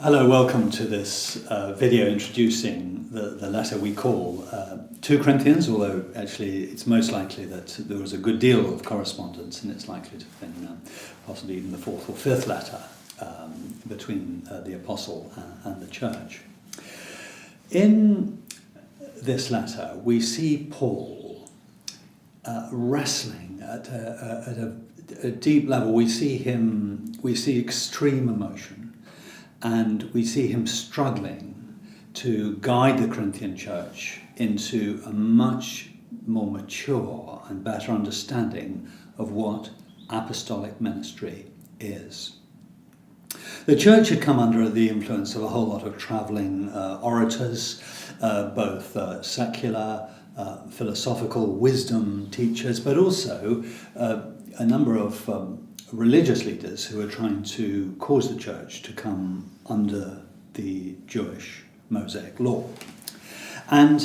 Hello, welcome to this video introducing the letter we call 2 Corinthians, although actually it's most likely that there was a good deal of correspondence and it's likely to have been possibly even the 4th or 5th letter between the Apostle and the Church. In this letter we see Paul wrestling at a deep level. We see extreme emotion. And we see him struggling to guide the Corinthian church into a much more mature and better understanding of what apostolic ministry is. The church had come under the influence of a whole lot of travelling orators, both secular, philosophical wisdom teachers, but also a number of religious leaders who are trying to cause the church to come under the Jewish Mosaic law. And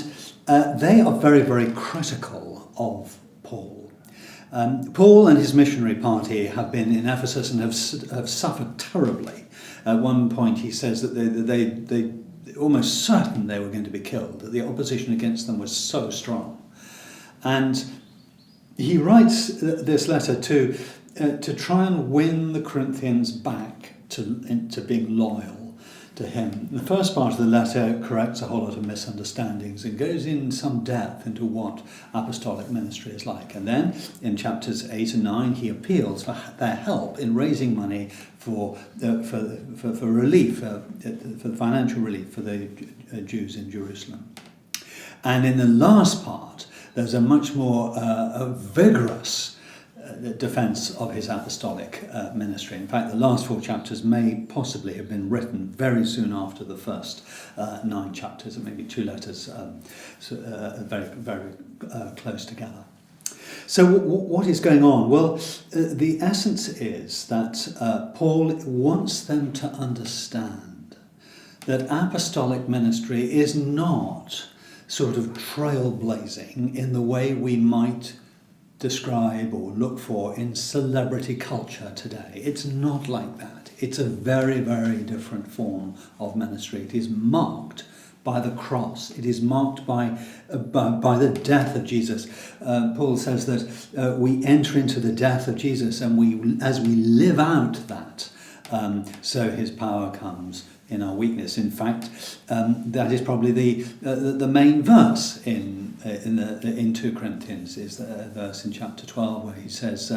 they are very, very critical of Paul. Paul and his missionary party have been in Ephesus and have suffered terribly. At one point he says that they almost certain they were going to be killed, that the opposition against them was so strong. And he writes this letter to try and win the Corinthians back to being loyal to him. The first part of the letter corrects a whole lot of misunderstandings and goes in some depth into what apostolic ministry is like. And then in chapters 8 and 9 he appeals for their help in raising money for relief, for financial relief for the Jews in Jerusalem. And in the last part there's a much more vigorous defence of his apostolic ministry. In fact, the last 4 chapters may possibly have been written very soon after the first 9 chapters, and maybe 2 letters very, very close together. So what is going on? Well, the essence is that Paul wants them to understand that apostolic ministry is not sort of trailblazing in the way we might describe or look for in celebrity culture today. It's not like that. It's a very, very different form of ministry. It is marked by the cross. It is marked by the death of Jesus. Paul says that we enter into the death of Jesus, and as we live out that, so his power comes in our weakness. In fact, that is probably the main verse in 2 Corinthians, is the verse in chapter 12 where he says,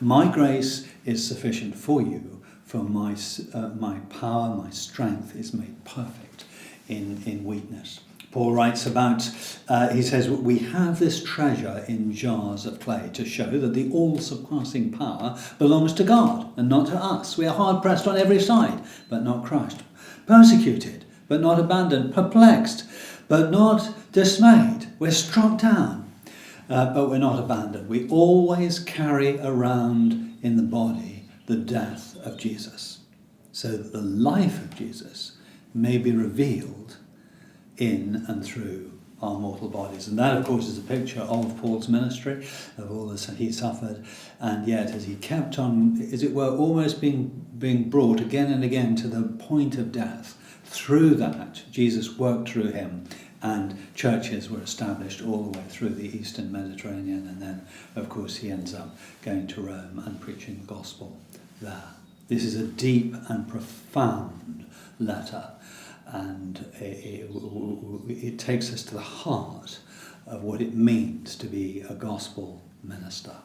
"My grace is sufficient for you, for my power, my strength is made perfect in weakness." Paul writes about, he says, we have this treasure in jars of clay to show that the all-surpassing power belongs to God and not to us. We are hard-pressed on every side, but not crushed. Persecuted, but not abandoned. Perplexed, but not dismayed. We're struck down, but we're not abandoned. We always carry around in the body the death of Jesus, so that the life of Jesus may be revealed in and through our mortal bodies. And that, of course, is a picture of Paul's ministry, of all that he suffered, and yet as he kept on, as it were, almost being brought again and again to the point of death, through that Jesus worked through him, and churches were established all the way through the Eastern Mediterranean, and then, of course, he ends up going to Rome and preaching the gospel there. This is a deep and profound letter, and it takes us to the heart of what it means to be a gospel minister.